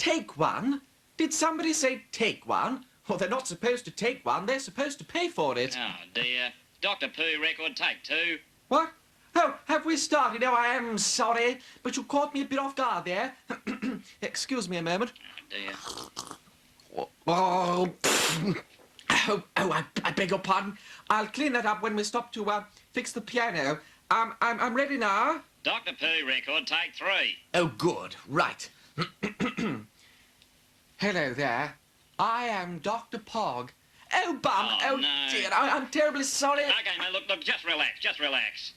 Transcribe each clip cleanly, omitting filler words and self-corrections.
take one? Did somebody say take one? Well, they're not supposed to take one. They're supposed to pay for it. Oh, dear. Dr. Pooh record, take two. What? Oh, have we started? Oh, I am sorry, but you caught me a bit off guard there. Excuse me a moment. Oh, dear. Oh, I beg your pardon. I'll clean that up when we stop to fix the piano. I'm ready now. Dr. Pooh record, take three. Oh, good. Right. Hello there. I am Dr. Pog. Oh, Bum. Oh, no. Dear. I'm terribly sorry. Okay, now look, just relax.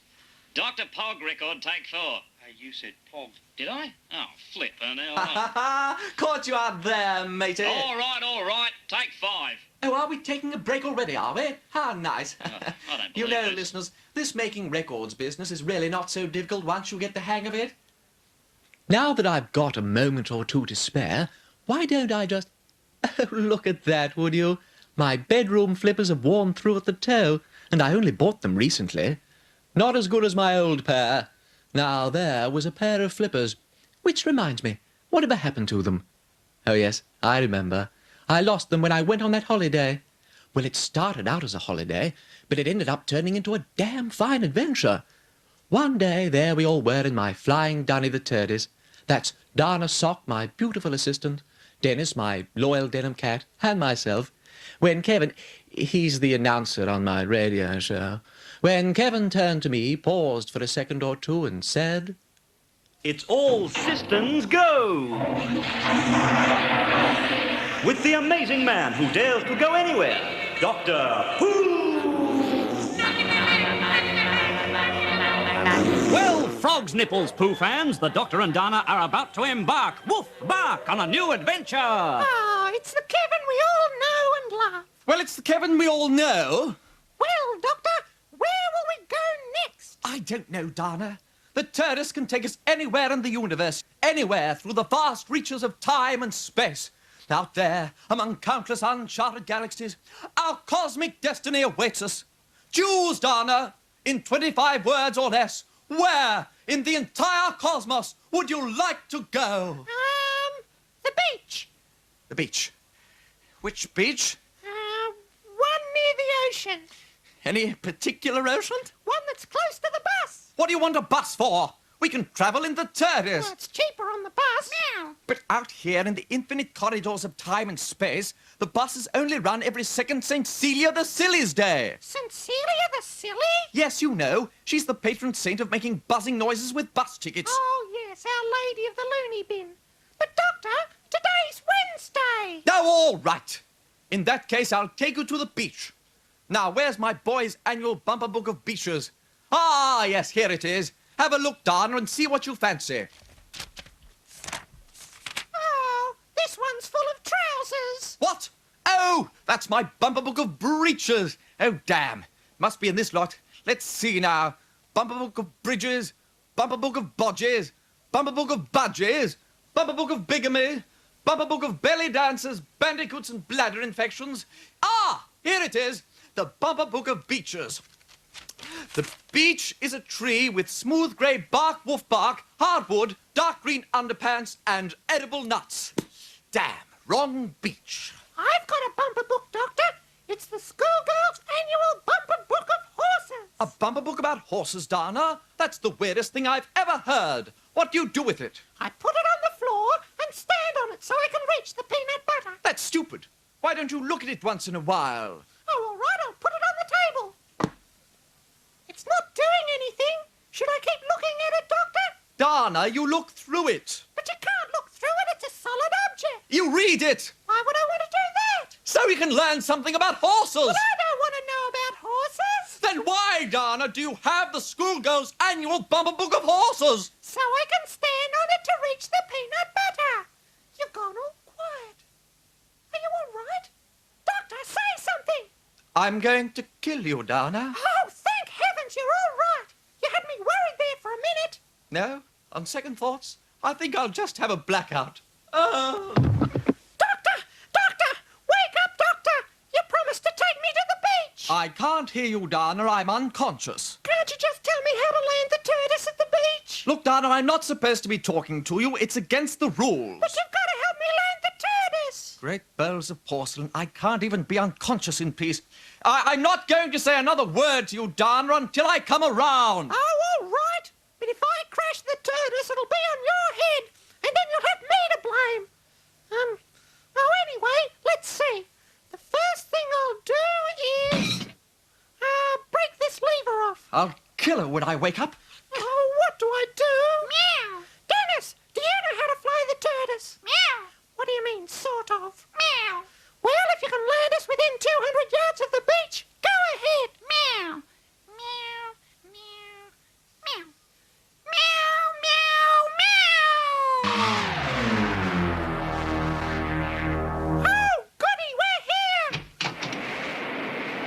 Dr. Pog record, take four. You said Pog. Did I? Oh, flip. Now. Caught you out there, matey. All right. Take five. Oh, are we taking a break already, are we? How nice. Oh, I don't You believe know, this. listeners, this making records business is really not so difficult once you get the hang of it. Now that I've got a moment or two to spare, why don't I just... Oh, look at that, would you? My bedroom flippers have worn through at the toe, and I only bought them recently. Not as good as my old pair. Now, there was a pair of flippers. Which reminds me, whatever happened to them? Oh, yes, I remember. I lost them when I went on that holiday. Well, it started out as a holiday, but it ended up turning into a damn fine adventure. One day, there we all were in my flying Dunny the Turdies. That's Dana Sock, my beautiful assistant, Dennis, my loyal denim cat, and myself. When Kevin, he's the announcer on my radio show, when Kevin turned to me, paused for a second or two, and said... It's all systems go! With the amazing man who dares to go anywhere, Dr. Pooh! Well, Frog's Nipples, Pooh fans, the Doctor and Dana are about to embark, woof, bark, on a new adventure! Oh, it's the Kevin we all know and love. Well, it's the Kevin we all know. Well, Doctor, where will we go next? I don't know, Dana. The Turdies can take us anywhere in the universe, anywhere through the vast reaches of time and space. Out there, among countless uncharted galaxies, our cosmic destiny awaits us. Choose, Dana, in 25 words or less, where in the entire cosmos would you like to go? The beach. The beach. Which beach? One near the ocean. Any particular ocean? One that's close to the bus. What do you want a bus for? We can travel in the Turdies. Well, it's cheaper on the bus. Now. But out here in the infinite corridors of time and space, the buses only run every second St. Celia the Silly's Day. St. Celia the Silly? Yes, you know. She's the patron saint of making buzzing noises with bus tickets. Oh, yes, Our Lady of the Loony Bin. But, Doctor, today's Wednesday. Oh, all right. In that case, I'll take you to the beach. Now, where's my boy's annual bumper book of beaches? Ah, yes, here it is. Have a look, Dana, and see what you fancy. Oh, this one's full of trousers. What? Oh, that's my bumper book of breeches. Oh, damn. Must be in this lot. Let's see now. Bumper book of bridges, bumper book of bodges, bumper book of budgies, bumper book of bigamy, bumper book of belly dancers, bandicoots, and bladder infections. Ah, here it is. The bumper book of beaches. The beech is a tree with smooth grey bark, wolf bark, hardwood, dark green underpants, and edible nuts. Damn, wrong beach. I've got a bumper book, Doctor. It's the schoolgirls' annual bumper book of horses. A bumper book about horses, Dana? That's the weirdest thing I've ever heard. What do you do with it? I put it on the floor and stand on it so I can reach the peanut butter. That's stupid. Why don't you look at it once in a while? Oh, all right, I'll put it on the table. It's not doing anything. Should I keep looking at it, Doctor? Dana, you look through it. But you can't look through it. It's a solid object. You read it. Why would I want to do that? So you can learn something about horses. But I don't want to know about horses. Then why, Dana, do you have the schoolgirls' annual bumper book of horses? So I can stand on it to reach the peanut butter. You've gone all quiet. Are you all right? Doctor, say something. I'm going to kill you, Dana. Oh, thank heavens you're all right. You had me worried there for a minute. No, on second thoughts, I think I'll just have a blackout. Oh. Doctor! Doctor! Wake up, Doctor! You promised to take me to the beach. I can't hear you, Dana. I'm unconscious. Can't you just tell me how to land the tortoise at the beach? Look, Dana, I'm not supposed to be talking to you. It's against the rules. But you've got to help me Great bowls of porcelain. I can't even be unconscious in peace. I'm not going to say another word to you, Dana, until I come around. Oh, all right. But if I crash the TARDIS, it'll be on your head, and then you'll have me to blame. Oh, anyway, let's see. The first thing I'll do is break this lever off. I'll kill her when I wake up. Oh, what do I do? Meow. Dennis, do you know how to fly the TARDIS? Meow. What do you mean, sort of? Meow. Well, if you can land us within 200 yards of the beach, go ahead. Meow. Meow. Meow. Meow. Meow. Meow. Meow. Oh, goody, we're here.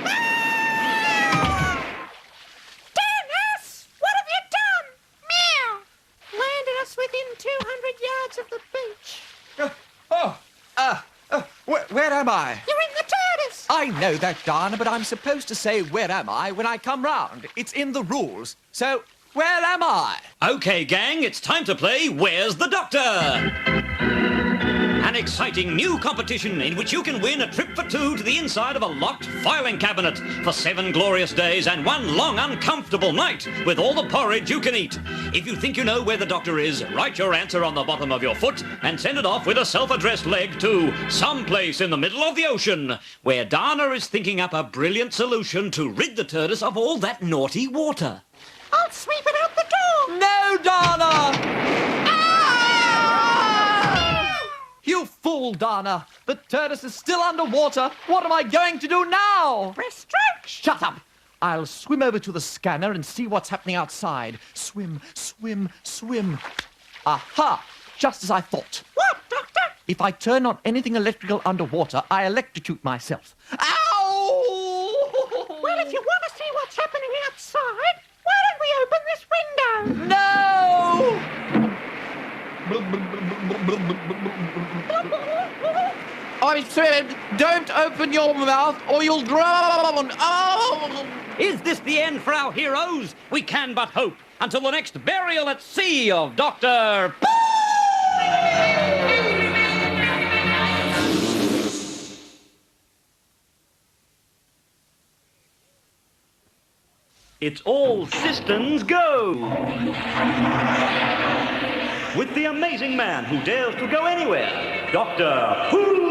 Ah! Dennis, what have you done? Meow. Landed us within 200 yards of the beach. Where am I? You're in the TARDIS. I know that, Dana, but I'm supposed to say where am I when I come round. It's in the rules. So, where am I? Okay, gang, it's time to play Where's the Doctor? An exciting new competition in which you can win a trip for two to the inside of a locked filing cabinet for 7 glorious days and 1 long uncomfortable night with all the porridge you can eat. If you think you know where the Doctor is, write your answer on the bottom of your foot and send it off with a self-addressed leg to someplace in the middle of the ocean, where Dana is thinking up a brilliant solution to rid the TARDIS of all that naughty water. I'll sweep it out the door. No, Dana! You fool, Dana! The TARDIS is still underwater. What am I going to do now? Press stroke. Shut up! I'll swim over to the scanner and see what's happening outside. Swim, swim, swim. Aha! Just as I thought. What, Doctor? If I turn on anything electrical underwater, I electrocute myself. Ow! Well, if you want to see what's happening outside, why don't we open this window? No! I'm sorry, don't open your mouth or you'll drown. Oh! Is this the end for our heroes? We can but hope. Until the next burial at sea of Dr. It's all systems go! With the amazing man who dares to go anywhere, Doctor Who!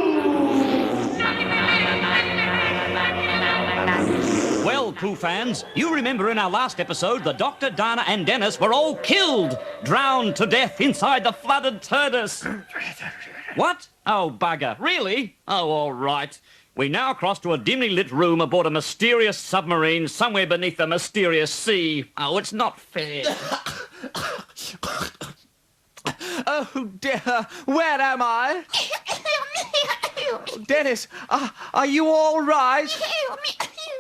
Well, Pooh fans, you remember in our last episode, the Doctor, Dana, and Dennis were all killed, drowned to death inside the flooded TARDIS. What? Oh, bugger. Really? Oh, all right. We now cross to a dimly lit room aboard a mysterious submarine somewhere beneath the mysterious sea. Oh, it's not fair. Oh, dear. Where am I? Dennis, are you all right?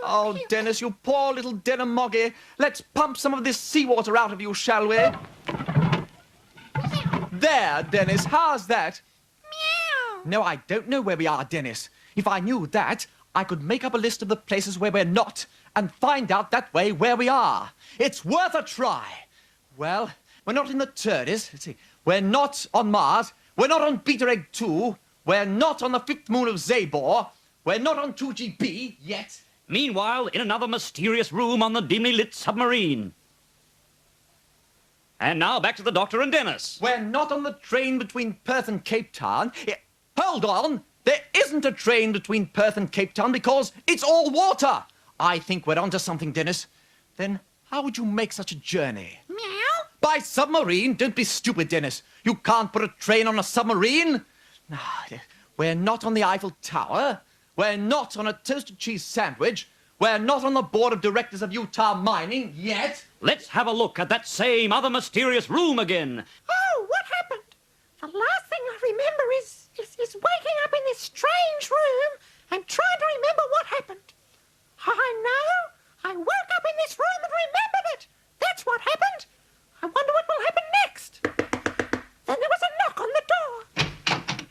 Oh, Dennis, you poor little denimoggy. Let's pump some of this seawater out of you, shall we? There, Dennis, how's that? Meow. No, I don't know where we are, Dennis. If I knew that, I could make up a list of the places where we're not and find out that way where we are. It's worth a try. Well, we're not in the TARDIS. Let's see. We're not on Mars. We're not on Beta Egg 2. We're not on the 5th moon of Zabor. We're not on 2GB yet. Meanwhile, in another mysterious room on the dimly lit submarine. And now back to the Doctor and Dennis. We're not on the train between Perth and Cape Town. Hold on. There isn't a train between Perth and Cape Town because it's all water. I think we're onto something, Dennis. Then how would you make such a journey? Meow. By submarine? Don't be stupid, Dennis. You can't put a train on a submarine. We're not on the Eiffel Tower. We're not on a toasted cheese sandwich. We're not on the board of directors of Utah Mining yet. Let's have a look at that same other mysterious room again. Oh, what happened? The last thing I remember is waking up in this strange room and trying to remember what happened. I know. I woke up in this room and remembered it. That's what happened. I wonder what will happen next. Then there was a knock on the door.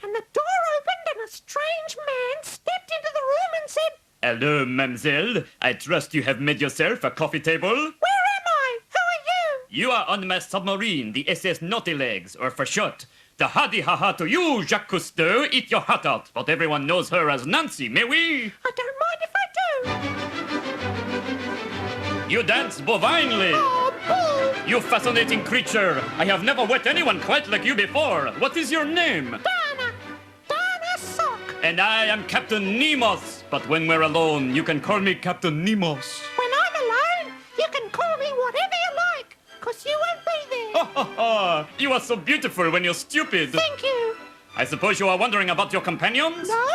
And the door opened and a strange man stepped into the room and said, Hello, mademoiselle. I trust you have made yourself a coffee table. Where am I? Who are you? You are on my submarine, the SS Naughty Legs, or for short, The hardy ha-ha to you, Jacques Cousteau. Eat your heart out. But everyone knows her as Nancy, mais oui? I don't mind if I do. You dance bovinely. Oh, boo! You fascinating creature. I have never met anyone quite like you before. What is your name? Dana Sock. And I am Captain Nemos. But when we're alone, you can call me Captain Nemos. When I'm alone, you can call me whatever you like, 'cause you won't be there. Ha ha ha! You are so beautiful when you're stupid. Thank you. I suppose you are wondering about your companions? No?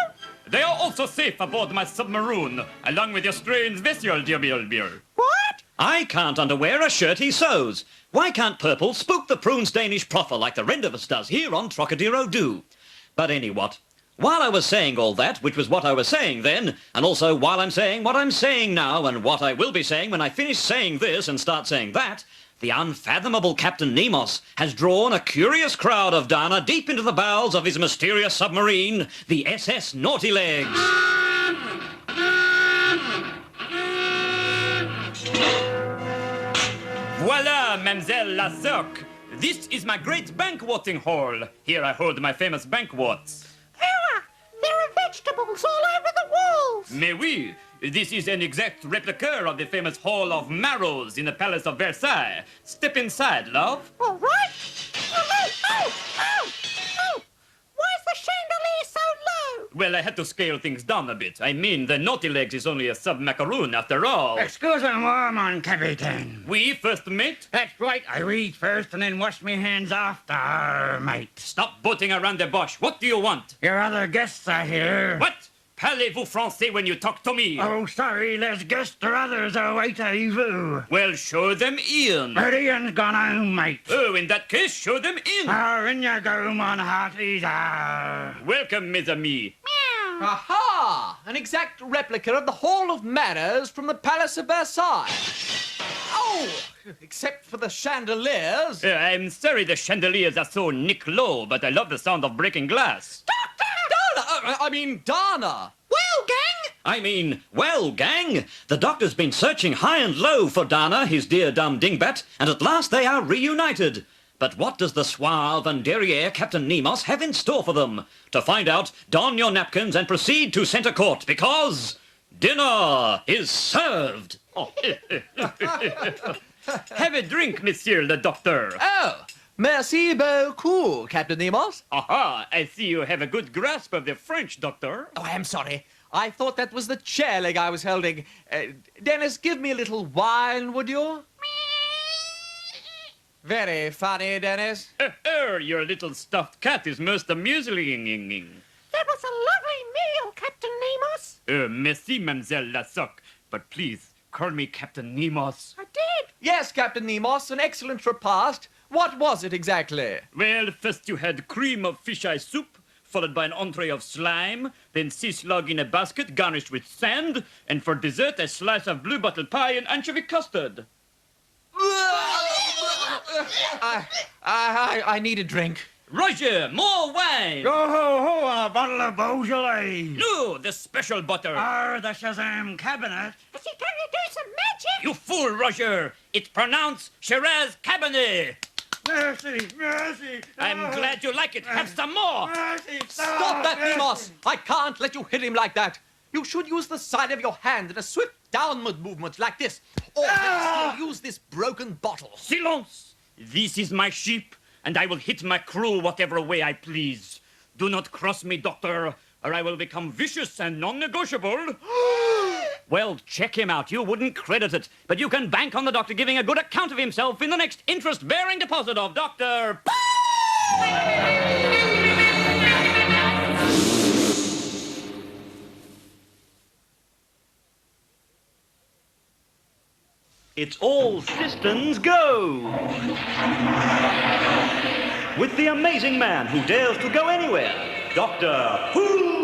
They are also safe aboard my submarine, along with your strange vessel, dear Bill. What? I can't underwear a shirt he sews. Why can't Purple spook the prune's Danish proffer like the rest of us does here on Trocadero Do? But anyway, while I was saying all that, which was what I was saying then, and also while I'm saying what I'm saying now and what I will be saying when I finish saying this and start saying that, the unfathomable Captain Nemos has drawn a curious crowd of Dana deep into the bowels of his mysterious submarine, the SS Naughty Legs. Voila, Mademoiselle La Soc. This is my great banqueting hall. Here I hold my famous banquets. There are vegetables all over the walls. Mais oui, this is an exact replica of the famous Hall of Marrows in the Palace of Versailles. Step inside, love. All right. Oh! Why is the chandelier so low? Well, I had to scale things down a bit. I mean, the Naughty Legs is only a sub-macaroon after all. Excusez-moi, mon capitaine. We first, mate? That's right, I read first and then wash me hands after, mate. Stop boating around the bush. What do you want? Your other guests are here. What? Parlez-vous français when you talk to me? Oh, sorry, there's guests or others awaiting. Well, show them in. But Ian's gone home, mate. Oh, in that case, show them in. In you go, mon hearties. Welcome, mes amis. Meow. Aha! An exact replica of the Hall of Manners from the Palace of Versailles. Oh! Except for the chandeliers. I'm sorry the chandeliers are so nick low, but I love the sound of breaking glass. Dana! Well, gang, the Doctor's been searching high and low for Dana, his dear dumb dingbat, and at last they are reunited. But what does the suave and derriere Captain Nemos have in store for them? To find out, don your napkins and proceed to Centre Court, because dinner is served. Have a drink, Monsieur the Doctor. Oh, merci beaucoup, Captain Nemos. Aha, I see you have a good grasp of the French, Doctor. Oh, I'm sorry. I thought that was the chair leg I was holding. Dennis, give me a little wine, would you? Very funny, Dennis. Your little stuffed cat is most amusing. That was a lovely meal, Captain Nemos. Merci, Mademoiselle La Soc. But please, call me Captain Nemos. I did. Yes, Captain Nemos, an excellent repast. What was it exactly? Well, first you had cream of fish eye soup, followed by an entree of slime, then sea slug in a basket garnished with sand, and for dessert a slice of blue bottle pie and anchovy custard. I need a drink. Roger, more wine! Ho, and a bottle of Beaujolais. No, the special butter. The Shazam cabinet. Is he trying to do some magic? You fool, Roger! It's pronounced Shiraz Cabernet. Mercy. I'm glad you like it. Have some more. Mercy, Stop that, Nemos! I can't let you hit him like that. You should use the side of your hand in a swift downward movement like this. Or you'll use this broken bottle. Silence! This is my ship, and I will hit my crew whatever way I please. Do not cross me, Doctor, or I will become vicious and non-negotiable. Well, check him out. You wouldn't credit it, but you can bank on the Doctor giving a good account of himself in the next interest-bearing deposit of Dr. It's all systems go! With the amazing man who dares to go anywhere, Doctor Who!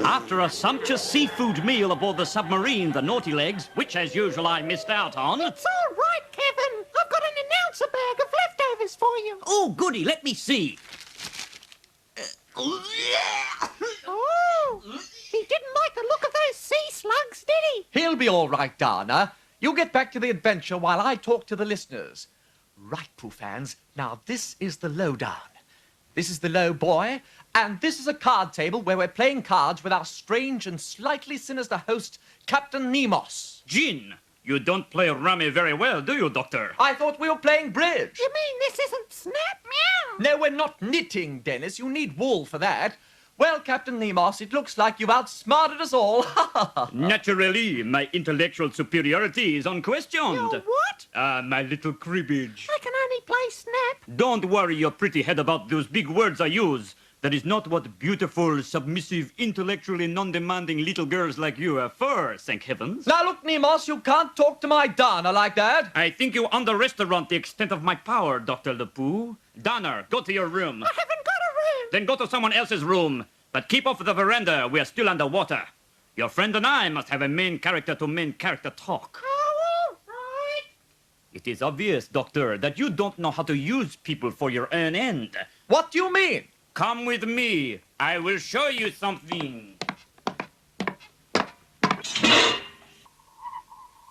After a sumptuous seafood meal aboard the submarine, the Naughty Legs, which as usual I missed out on... It's all right, Kevin. I've got an announcer bag of leftovers for you. Oh, goody, let me see. Oh, he didn't like the look of those sea slugs, did he? He'll be all right, Dana. You get back to the adventure while I talk to the listeners. Right, Poofans. Now this is the lowdown. This is the low boy, and this is a card table where we're playing cards with our strange and slightly sinister host, Captain Nemos. Gin, you don't play rummy very well, do you, Doctor? I thought we were playing bridge. You mean this isn't Snap? Meow. No, we're not knitting, Dennis. You need wool for that. Well, Captain Nemos, it looks like you've outsmarted us all. Naturally, my intellectual superiority is unquestioned. Your what? My little cribbage. I can only play Snap. Don't worry your pretty head about those big words I use. That is not what beautiful, submissive, intellectually non-demanding little girls like you are for, thank heavens. Now look, Nemos, you can't talk to my Dana like that. I think you underestimate the extent of my power, Dr. LePoo. Donner, go to your room. I haven't got a room. Then go to someone else's room. But keep off the veranda. We are still underwater. Your friend and I must have a main character to main character talk. Oh, all right. It is obvious, Doctor, that you don't know how to use people for your own end. What do you mean? Come with me. I will show you something.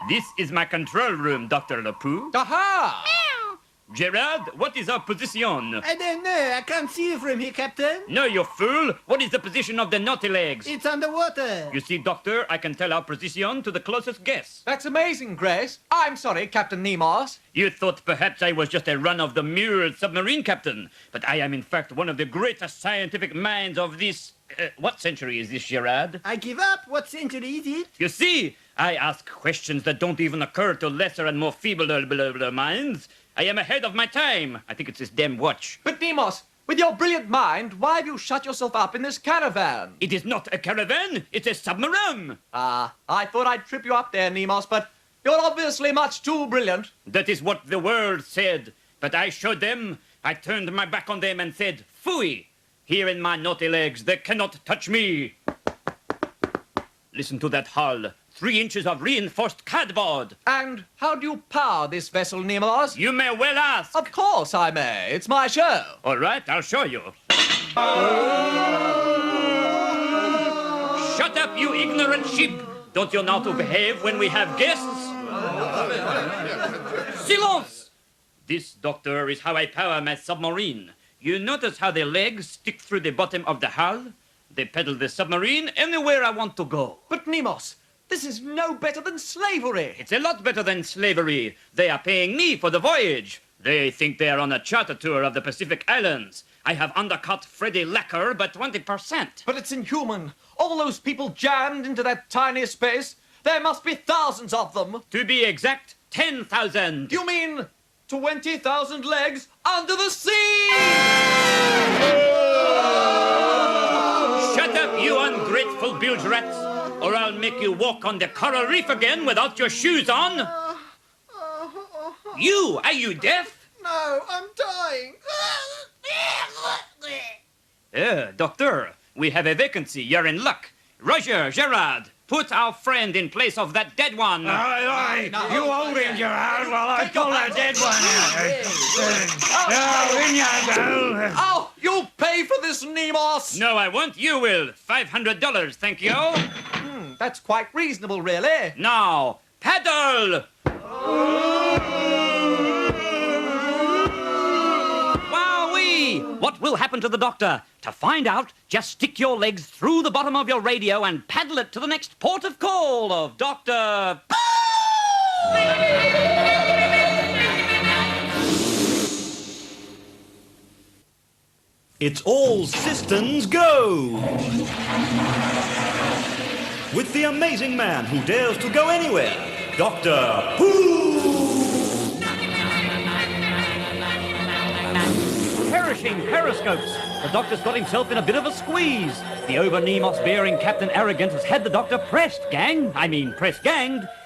This is my control room, Dr. LePoo. Aha! Meow. Gerard, what is our position? I don't know. I can't see you from here, Captain. No, you fool. What is the position of the naughty legs? It's underwater. You see, Doctor, I can tell our position to the closest guess. That's amazing, Grace. I'm sorry, Captain Nemos. You thought perhaps I was just a run-of-the-mill submarine captain, but I am in fact one of the greatest scientific minds of this... what century is this, Gerard? I give up. What century is it? You see, I ask questions that don't even occur to lesser and more feeble minds. I am ahead of my time. I think it's this damn watch. But Nemos, with your brilliant mind, why have you shut yourself up in this caravan? It is not a caravan, it's a submarine. I thought I'd trip you up there, Nemos, but you're obviously much too brilliant. That is what the world said. But I showed them, I turned my back on them and said, Phooey! Here in my naughty legs, they cannot touch me. Listen to that hull. 3 inches of reinforced cardboard. And how do you power this vessel, Nemos? You may well ask. Of course I may. It's my show. All right, I'll show you. Shut up, you ignorant sheep. Don't you know to behave when we have guests? Silence! This, Doctor, is how I power my submarine. You notice how the legs stick through the bottom of the hull? They pedal the submarine anywhere I want to go. But Nemos, this is no better than slavery. It's a lot better than slavery. They are paying me for the voyage. They think they are on a charter tour of the Pacific Islands. I have undercut Freddie Lacker by 20%. But it's inhuman. All those people jammed into that tiny space. There must be thousands of them. To be exact, 10,000. You mean 20,000 legs under the sea? Shut up, you ungrateful bilge rats, or I'll make you walk on the coral reef again without your shoes on. You, are you deaf? No, I'm dying. Doctor, we have a vacancy. You're in luck. Roger, Gerard, put our friend in place of that dead one. Aye, you hold him, Gerard, while I pull that dead one out. In you go. Oh, you'll pay for this, Nemos. No, I won't. You will. $500, thank you. That's quite reasonable, really. Now, paddle! Wowee! What will happen to the Doctor? To find out, just stick your legs through the bottom of your radio and paddle it to the next port of call of Dr. It's all systems go! With the amazing man who dares to go anywhere, Dr. Who! Perishing periscopes! The Doctor's got himself in a bit of a squeeze. The over-Nemos-bearing Captain Arrogant has had the Doctor pressed ganged,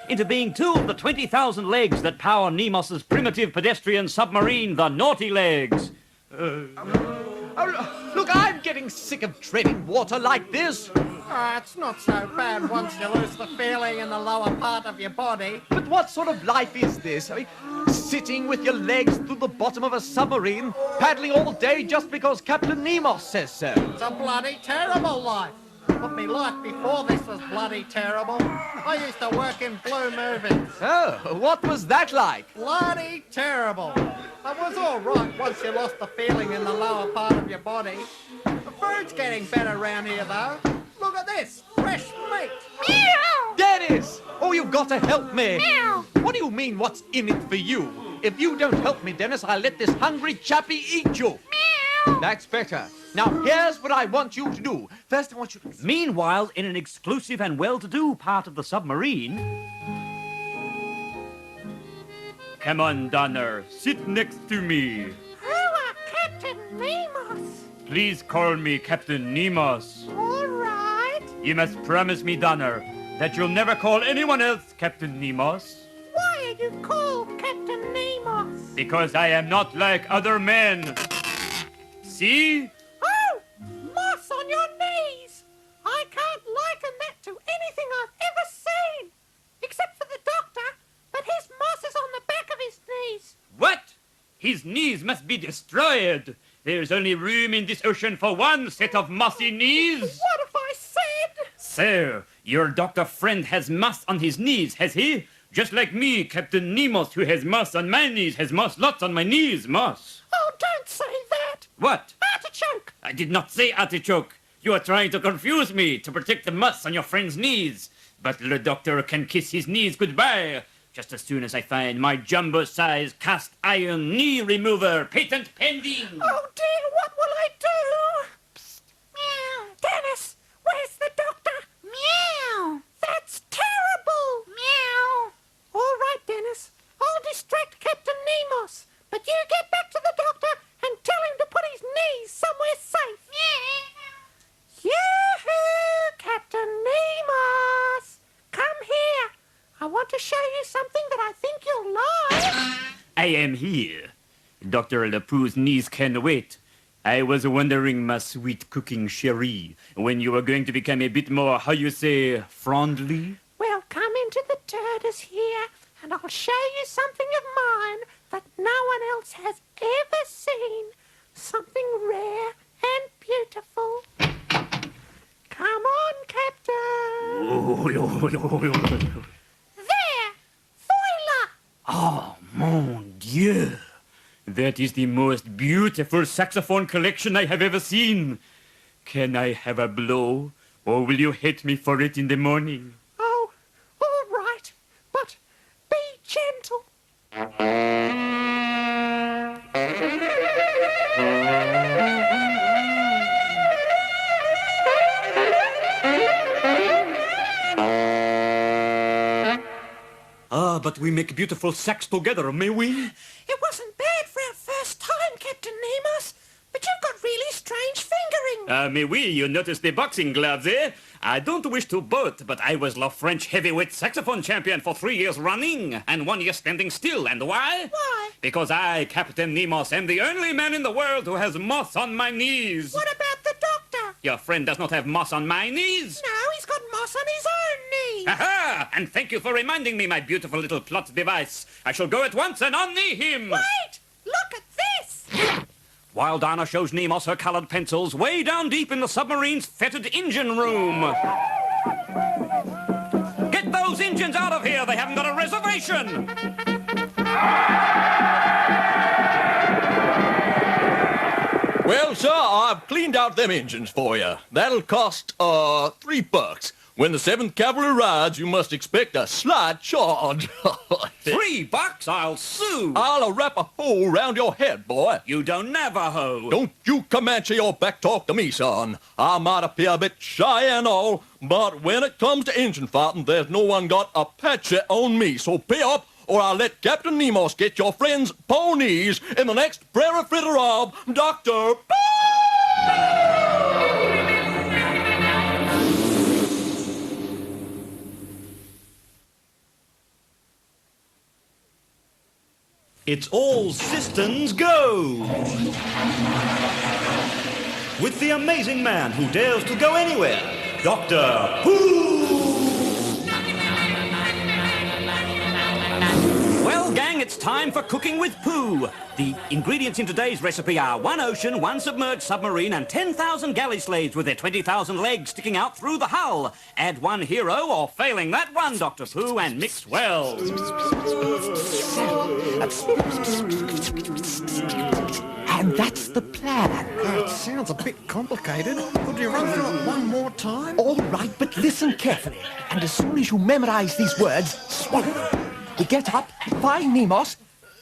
into being 2 of the 20,000 legs that power Nemos's primitive pedestrian submarine, the Naughty Legs. Oh, look, I'm getting sick of treading water like this. It's not so bad once you lose the feeling in the lower part of your body. But what sort of life is this? I mean, sitting with your legs through the bottom of a submarine, paddling all day just because Captain Nemos says so. It's a bloody terrible life. But me life before this was bloody terrible. I used to work in blue movies. Oh, what was that like? Bloody terrible. I was all right once you lost the feeling in the lower part of your body. The food's getting better around here, though. Look at this, fresh meat. Meow! Dennis! Oh, you've got to help me. Meow! What do you mean, what's in it for you? If you don't help me, Dennis, I'll let this hungry chappie eat you. Meow! That's better. Now, here's what I want you to do. First, I want you to... Meanwhile, in an exclusive and well-to-do part of the submarine... Come on, Donner. Sit next to me. Who are Captain Nemos? Please call me Captain Nemos. All right. You must promise me, Donner, that you'll never call anyone else Captain Nemos. Why are you called Captain Nemos? Because I am not like other men. See? Oh, moss on your knees. I can't liken that to anything I've ever seen. Except for the doctor, but his moss is on the back of his knees. What? His knees must be destroyed. There's only room in this ocean for one set of mossy knees. What have I said? So, your doctor friend has moss on his knees, has he? Just like me, Captain Nemos, who has moss on my knees, has moss lots on my knees, moss. Oh, don't say that. What? Artichoke. I did not say artichoke. You are trying to confuse me to protect the moss on your friend's knees. But the doctor can kiss his knees goodbye just as soon as I find my jumbo-sized cast iron knee remover, patent pending. Oh, dear, what will I do? Psst. Meow. Dennis, where's the doctor? Meow. That's terrible. Meow. All right, Dennis. I'll distract Captain Nemos. But you get back to the doctor and tell him to put his knees somewhere safe. Meow. Yoo-hoo, Captain Nemos. Come here. I want to show you something that I think you'll like. I am here. Dr. Lapou's knees can wait. I was wondering, my sweet cooking cherie, when you were going to become a bit more, how you say, friendly? Well, come into the Turtles here, and I'll show you something of mine that no one else has ever seen. Something rare and beautiful. Come on, Captain. There! Foiler! Oh, mon Dieu! That is the most beautiful saxophone collection I have ever seen. Can I have a blow, or will you hate me for it in the morning? Oh, all right, but be gentle. Ah, but we make beautiful sax together, may we? It wasn't bad for our first time, Captain Nemos, but you've got really strange fingering. Mais oui, you noticed the boxing gloves, eh? I don't wish to boast, but I was the French heavyweight saxophone champion for 3 years running, and 1 year standing still. And why? Why? Because I, Captain Nemos, am the only man in the world who has moss on my knees. What about the doctor? Your friend does not have moss on my knees. No, he's got moss on his own knees. Aha! And thank you for reminding me, my beautiful little plot device. I shall go at once and unknee him. Wait! Look at this! While Dana shows Nemos her colored pencils way down deep in the submarine's fetid engine room. Get those engines out of here! They haven't got a reservation! Well, sir, I've cleaned out them engines for you. That'll cost, $3. When the 7th Cavalry rides, you must expect a slight charge. $3? I'll sue! I'll wrap a hole round your head, boy. You don't Navajo! Don't you Comanche or back talk to me, son. I might appear a bit shy and all, but when it comes to engine fighting, there's no one got a patchy on me. So pay up, or I'll let Captain Nemos get your friend's ponies in the next prairie fritter of Dr. It's all systems go! With the amazing man who dares to go anywhere, Doctor Who! Well, gang, morning, it's time for Cooking with Pooh. The ingredients in today's recipe are 1 ocean, 1 submerged submarine, and 10,000 galley slaves with their 20,000 legs sticking out through the hull. Add 1 hero, or failing that one, Dr. Pooh, and mix well. And that's the plan. It sounds a bit complicated. Could you run through it one more time? All right, but listen carefully. And as soon as you memorize these words, swallow them. We get up, find Nemos,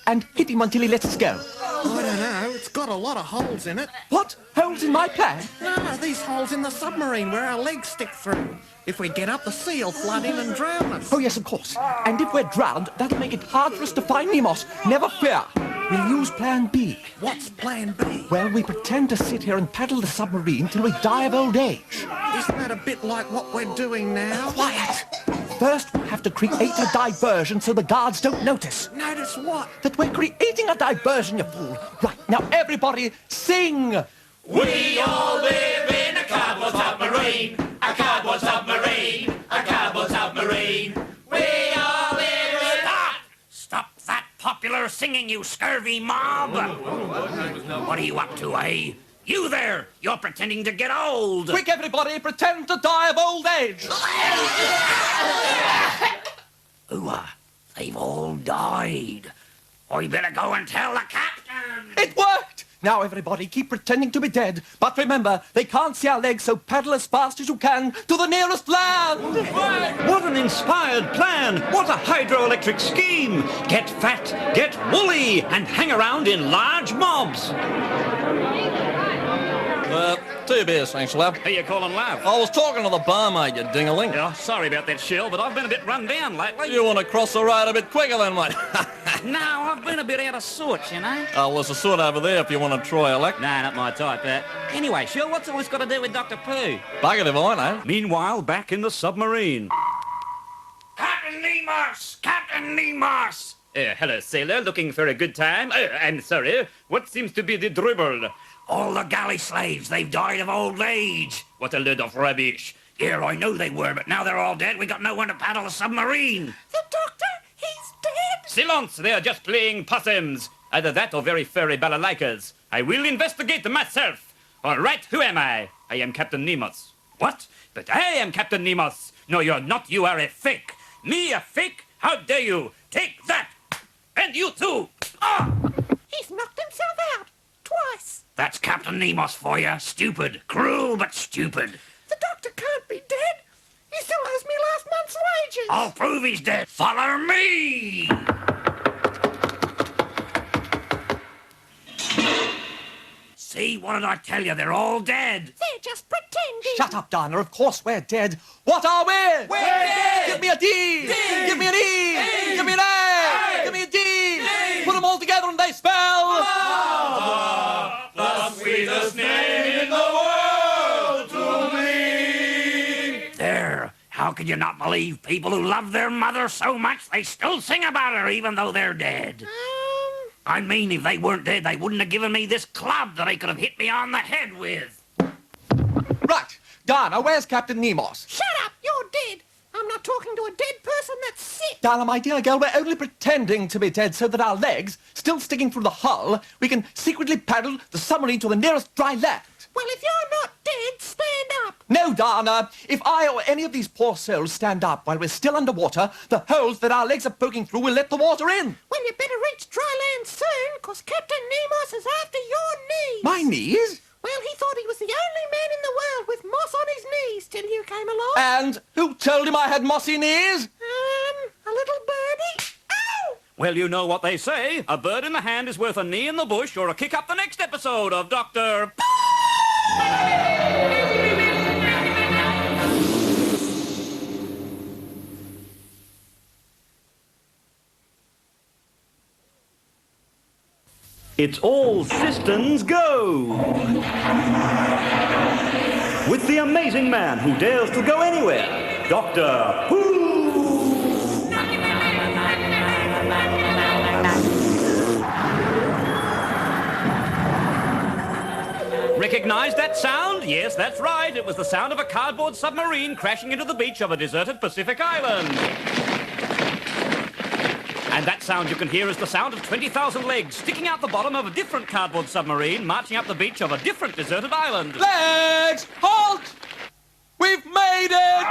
and hit him until he lets us go. I don't know. It's got a lot of holes in it. What? Holes in my plan? No, these holes in the submarine where our legs stick through. If we get up, the sea will flood in and drown us. Oh, yes, of course. And if we're drowned, that'll make it hard for us to find Nemos. Never fear. We'll use Plan B. What's Plan B? Well, we pretend to sit here and paddle the submarine till we die of old age. Isn't that a bit like what we're doing now? Quiet! First, we have to create a diversion so the guards don't notice. Notice what? That we're creating a diversion, you fool. Right, now everybody sing! We all live in a cardboard submarine, a cardboard submarine, a cardboard submarine. We all live in a... Stop that popular singing, you scurvy mob! What are you up to, eh? You there! You're pretending to get old! Quick, everybody, pretend to die of old age! Ooh, they've all died. I better go and tell the captain! It worked! Now, everybody, keep pretending to be dead. But remember, they can't see our legs, so paddle as fast as you can to the nearest land! What an inspired plan! What a hydroelectric scheme! Get fat, get woolly, and hang around in large mobs! 2 beers, thanks, love. Who you calling love? I was talking to the barmaid, you dingaling. Oh, sorry about that, Shell, but I've been a bit run down lately. You want to cross the road a bit quicker then, mate? No, I've been a bit out of sorts, you know. Well, there's a sort over there if you want to try a luck. Nah, not my type, that. Anyway, Shell, what's all this got to do with Dr. Pooh? Bugger if I know. Meanwhile, back in the submarine. Captain Nemos! Captain Nemos! Hello, sailor. Looking for a good time? I'm sorry. What seems to be the dribble? All the galley slaves, they've died of old age. What a load of rubbish. Yeah, I know they were, but now they're all dead. We got no one to paddle the submarine. The doctor, he's dead. Silence! They are just playing possums. Either that or very furry balalaikas. I will investigate myself. All right, who am I? I am Captain Nemos. What? But I am Captain Nemos. No, you're not. You are a fake. Me, a fake? How dare you? Take that! And you too! Ah! He's knocked himself out. Twice. That's Captain Nemos for you. Stupid. Cruel, but stupid. The doctor can't be dead. He still owes me last month's wages. I'll prove he's dead. Follow me! See, what did I tell you? They're all dead. They're just pretending. Shut up, Donna. Of course we're dead. What are we? We're dead! Give me a D! Give me an E! Give me an A! Give me a D! Put them all together and they spell... The sweetest name in the world to me! There. How could you not believe people who love their mother so much they still sing about her even though they're dead? I mean, if they weren't dead, they wouldn't have given me this club that they could have hit me on the head with. Right. Donna, where's Captain Nemos? Shut up. You're dead. I'm not talking to a dead person that's sick. Donna, my dear girl, we're only pretending to be dead so that our legs, still sticking through the hull, we can secretly paddle the submarine to the nearest dry land. Well, if you're not dead, stand up. No, Donna. If I or any of these poor souls stand up while we're still underwater, the holes that our legs are poking through will let the water in. Well, you better reach dry land soon, because Captain Nemos is after your knees. My knees? Well, he thought he was the only man in the world with moss on his knees till you came along. And who told him I had mossy knees? A little birdie. Ow! Well, you know what they say. A bird in the hand is worth a knee in the bush or a kick up the next episode of Dr. It's all systems go! With the amazing man who dares to go anywhere, Dr. Who! Recognize that sound? Yes, that's right. It was the sound of a cardboard submarine crashing into the beach of a deserted Pacific island. And that sound you can hear is the sound of 20,000 legs sticking out the bottom of a different cardboard submarine marching up the beach of a different deserted island. Legs! Halt! We've made it!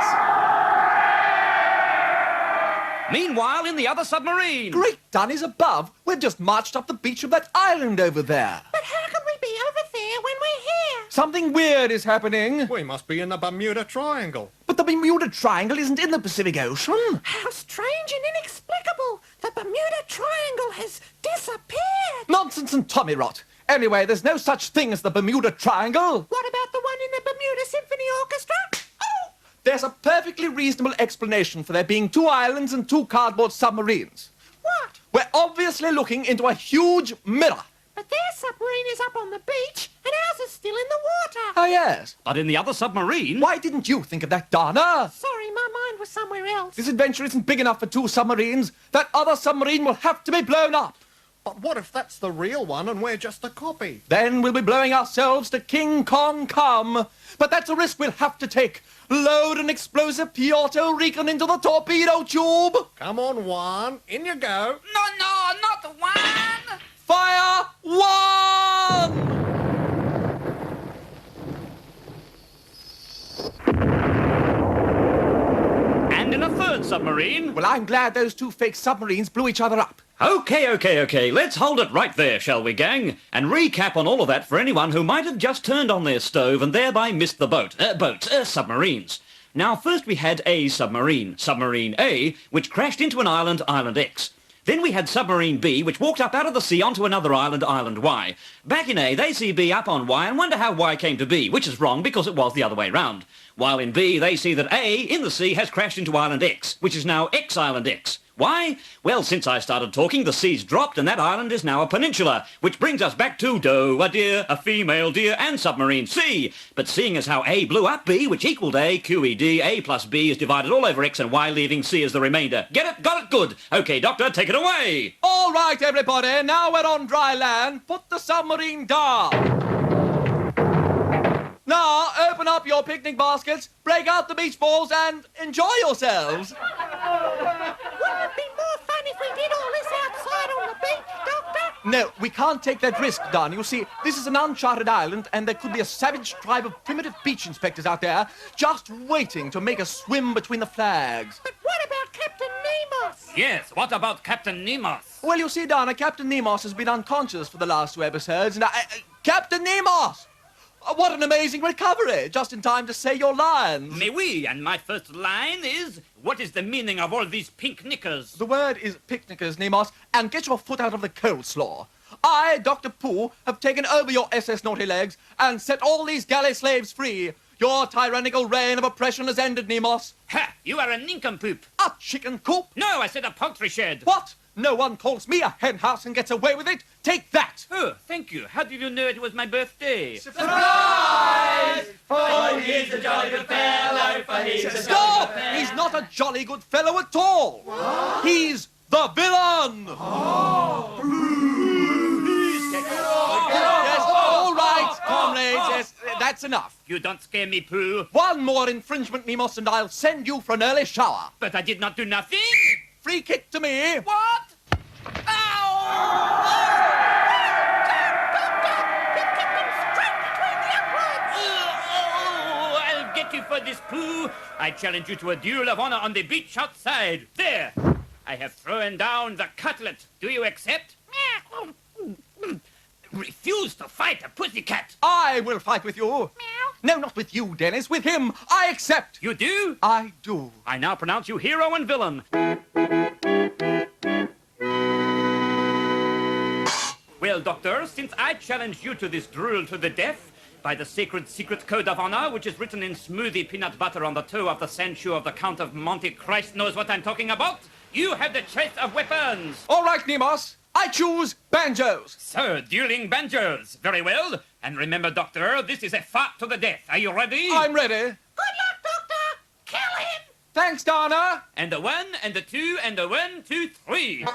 Meanwhile, in the other submarine... Great Dunnies above! We've just marched up the beach of that island over there. But how can we be over there when we're here? Something weird is happening. We must be in the Bermuda Triangle. But the Bermuda Triangle isn't in the Pacific Ocean. How strange and inexplicable! The Bermuda Triangle has disappeared! Nonsense and tommy rot. Anyway, there's no such thing as the Bermuda Triangle. What about the one in the Bermuda Symphony Orchestra? Oh! There's a perfectly reasonable explanation for there being 2 islands and 2 cardboard submarines. What? We're obviously looking into a huge mirror. But their submarine is up on the beach, and ours is still in the water. Oh, yes. But in the other submarine... Why didn't you think of that, Dana? Sorry, my mind was somewhere else. This adventure isn't big enough for 2 submarines. That other submarine will have to be blown up. But what if that's the real one and we're just a copy? Then we'll be blowing ourselves to King Kong come. But that's a risk we'll have to take. Load an explosive Puerto Rican into the torpedo tube. Come on, Juan. In you go. No, not one. Fire 1! And in a third submarine... Well, I'm glad those 2 fake submarines blew each other up. Okay. Let's hold it right there, shall we, gang? And recap on all of that for anyone who might have just turned on their stove and thereby missed the submarines. Now, first we had a submarine, Submarine A, which crashed into an island, Island X. Then we had Submarine B, which walked up out of the sea onto another island, Island Y. Back in A, they see B up on Y and wonder how Y came to B, which is wrong because it was the other way round. While in B, they see that A, in the sea, has crashed into Island X, which is now X Island X. Why? Well, since I started talking, the sea's dropped and that island is now a peninsula, which brings us back to doe, a deer, a female deer, and submarine C. But seeing as how A blew up B, which equaled A, QED, A plus B is divided all over X and Y, leaving C as the remainder. Get it? Got it? Good. Okay, Doctor, take it away. All right, everybody, now we're on dry land. Put the submarine down. Now, open up your picnic baskets, break out the beach balls, and enjoy yourselves. Wouldn't it be more fun if we did all this outside on the beach, Doctor? No, we can't take that risk, Don. You see, this is an uncharted island, and there could be a savage tribe of primitive beach inspectors out there just waiting to make us swim between the flags. But what about Captain Nemos? Yes, what about Captain Nemos? Well, you see, Donna, Captain Nemos has been unconscious for the last 2 episodes, and Captain Nemos! What an amazing recovery! Just in time to say your lines. Mais oui, and my first line is, what is the meaning of all these pink knickers? The word is picnickers, Nemos, and get your foot out of the coleslaw. I, Dr. Pooh, have taken over your SS Naughty Legs and set all these galley slaves free. Your tyrannical reign of oppression has ended, Nemos. Ha! You are a nincompoop. A chicken coop? No, I said a poultry shed. What? No one calls me a hen house and gets away with it. Take that! Oh, thank you. How did you know it was my birthday? Surprise! For he's a jolly good fellow, for he's a Stop! He's not a jolly good fellow at all. What? He's the villain. Yes, all right, comrades. Yes, that's enough. You don't scare me, Pooh. One more infringement, Nemos, and I'll send you for an early shower. But I did not do nothing. Free kick to me. What? Ow! Oh, I'll get you for this, Pooh. I challenge you to a duel of honor on the beach outside. There. I have thrown down the cutlet. Do you accept? Refuse to fight a pussycat. I will fight with you. No, not with you, Dennis. With him. I accept. You do? I do. I now pronounce you hero and villain. Well, Doctor, since I challenge you to this duel to the death, by the sacred secret code of honor, which is written in smoothie peanut butter on the toe of the sandshoe of the Count of Monte Christ knows what I'm talking about, you have the choice of weapons. All right, Nemos. I choose banjos. So, dueling banjos. Very well. And remember, Doctor, this is a fight to the death. Are you ready? I'm ready. Good luck, Doctor. Kill him. Thanks, Donna. And a 1, and a 2, and a 1, 2, 3.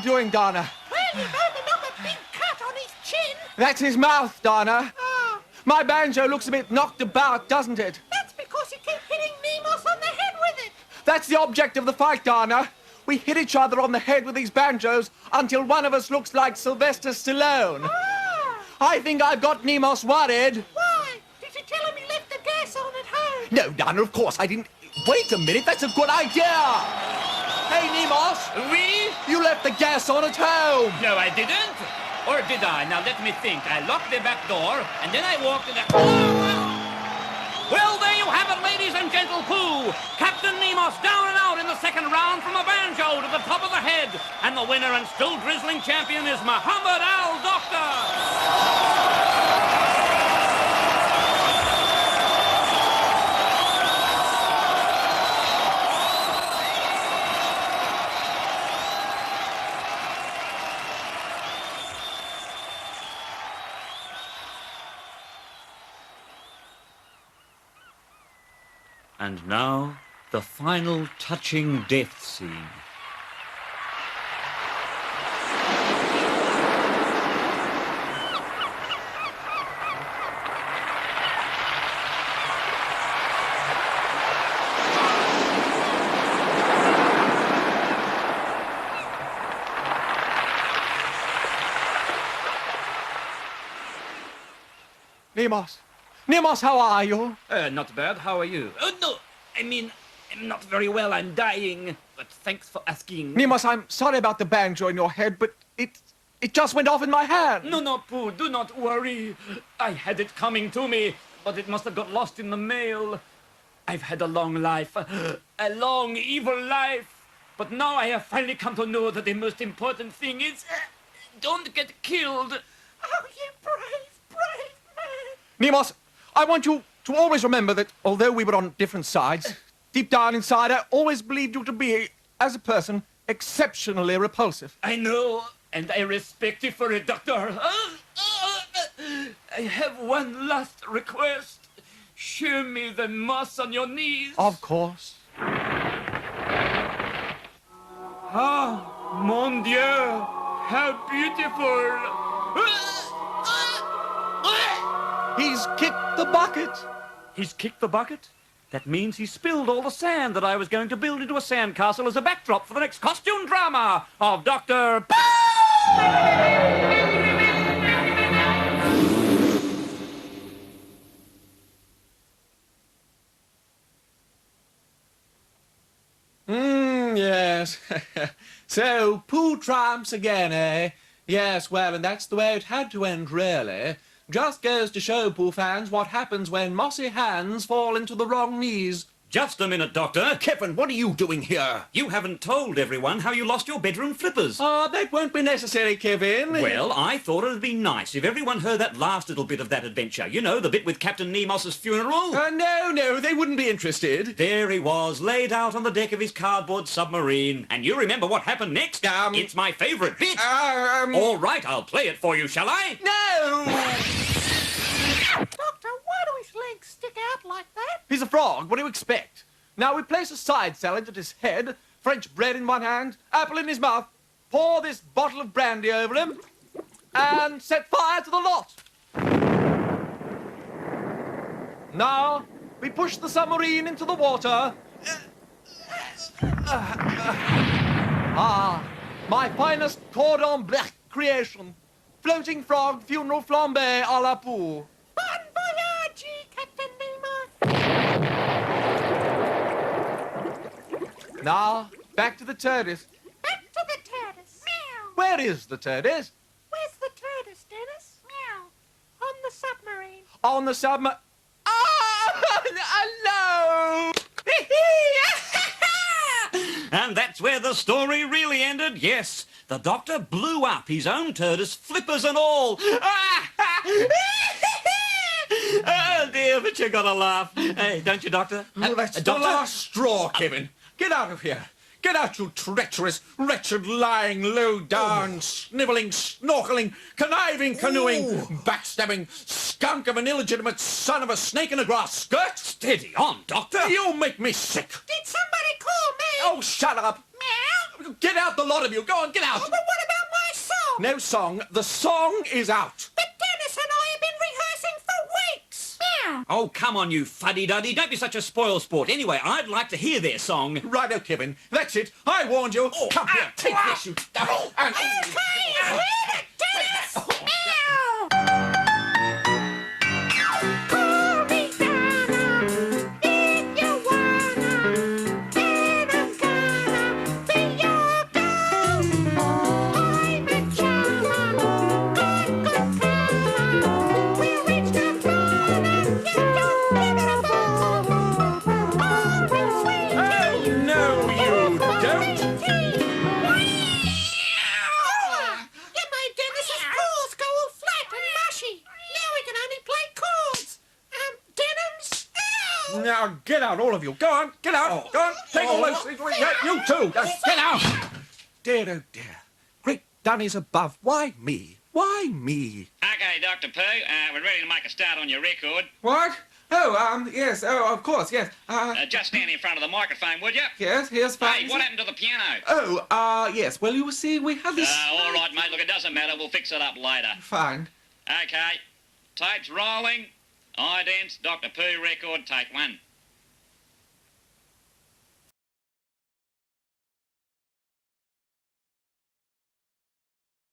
doing, Donna? Well, you've opened up a big cut on his chin. That's his mouth, Donna. Oh, My banjo looks a bit knocked about, doesn't it? that's because you keep hitting Nemos on the head with it. That's the object of the fight, Donna. We hit each other on the head with these banjos until one of us looks like Sylvester Stallone. Ah, I think I've got Nemos worried. why? Did you tell him he left the gas on at home? No, Donna, of course I didn't. Wait a minute, that's a good idea. Hey, Nemos, Oui? you left the gas on at home. No, I didn't. Or did I? Now let me think. I locked the back door, and then I walked in the... Well, there you have it, ladies and gentle Pooh. Captain Nemos down and out in the second round from a banjo to the top of the head. And the winner and still drizzling champion is Muhammad Al-Doctor. And now, the final touching death scene. Nemos, how are you? Not bad. How are you? Oh, no. I mean, I'm not very well. I'm dying. But thanks for asking. Nemos, I'm sorry about the banjo in your head, but it just went off in my hand. No, Pooh, do not worry. I had it coming to me, but it must have got lost in the mail. I've had a long life, a long, evil life. But now I have finally come to know that the most important thing is don't get killed. Oh, you brave man. Nemos, I want you to always remember that although we were on different sides, deep down inside I always believed you to be, as a person, exceptionally repulsive. I know, and I respect you for it, Doctor. I have one last request. Show me the moss on your knees. Of course. Ah, mon Dieu, how beautiful. He's kicked the bucket. He's kicked the bucket? That means he spilled all the sand that I was going to build into a sandcastle as a backdrop for the next costume drama of Dr. Yes. So, Pooh triumphs again, eh? Yes, well, and that's the way it had to end, really. Just goes to show, Pooh fans, what happens when mossy hands fall into the wrong knees. Just a minute, Doctor. Kevin, what are you doing here? You haven't told everyone how you lost your bedroom flippers. That won't be necessary, Kevin. Well, I thought it would be nice if everyone heard that last little bit of that adventure. You know, the bit with Captain Nemos's funeral. No, they wouldn't be interested. There he was, laid out on the deck of his cardboard submarine. And you remember what happened next? It's my favourite bit. All right, I'll play it for you, shall I? No! Doctor, why do his legs stick out like that? He's a frog. What do you expect? Now we place a side salad at his head, French bread in one hand, apple in his mouth, pour this bottle of brandy over him, and set fire to the lot. Now we push the submarine into the water. My finest cordon bleu creation. Floating frog funeral flambe à la Pooh. Bon voyage, Captain Nemo. Now, back to the tortoise. Back to the tortoise. Meow. Where is the tortoise? Where's the tortoise, Dennis? Meow. On the submarine. On the submarine. Oh, no! And that's where the story really ended, yes. The Doctor blew up his own tortoise, flippers and all. Oh, dear, but you gotta laugh. Hey, don't you, Doctor? Oh, that's the Doctor? last straw, Kevin. Get out of here. Get out, you treacherous, wretched, lying, low-down, snivelling, snorkeling, conniving, canoeing, backstabbing skunk of an illegitimate son of a snake in a grass skirt. Steady on, Doctor. You make me sick. Did somebody call me? Oh, shut up. Meow. Get out, the lot of you. Go on, get out. Oh, but what about my song? No song. The song is out. But Dennis and I have been rehearsing for weeks. Meow. Oh, come on, you fuddy-duddy. Don't be such a spoil sport. Anyway, I'd like to hear their song. Righto, Kevin. That's it. I warned you. Come here. Take this, you. And... Okay, I heard it, Dennis. Meow. Call me Donna if you wanna, and I'm gonna be your girl. I'm a charmer, good karma. We'll reach the throne and get you beautiful. Oh, sweet tea. no, you don't. You made Dennis's chords go all flat and mushy. Now we can only play chords. Denham's. Ow! Now, get out, all of you. Go on, get out. Go on, take all those things. Yeah, you too. Get out. Dear, oh dear. Great Dunny's above. Why me? Why me? Okay, Dr. Pooh, we're ready to make a start on your record. What? Oh, yes. Oh, of course, yes. Just stand in front of the microphone, would you? Yes, here's fine. Hey, what happened to the piano? Oh, yes. Well, you see, we had this... All right, mate. Look, it doesn't matter. We'll fix it up later. Fine. Okay. Tapes rolling. Idents, Dr. Pooh record, take one.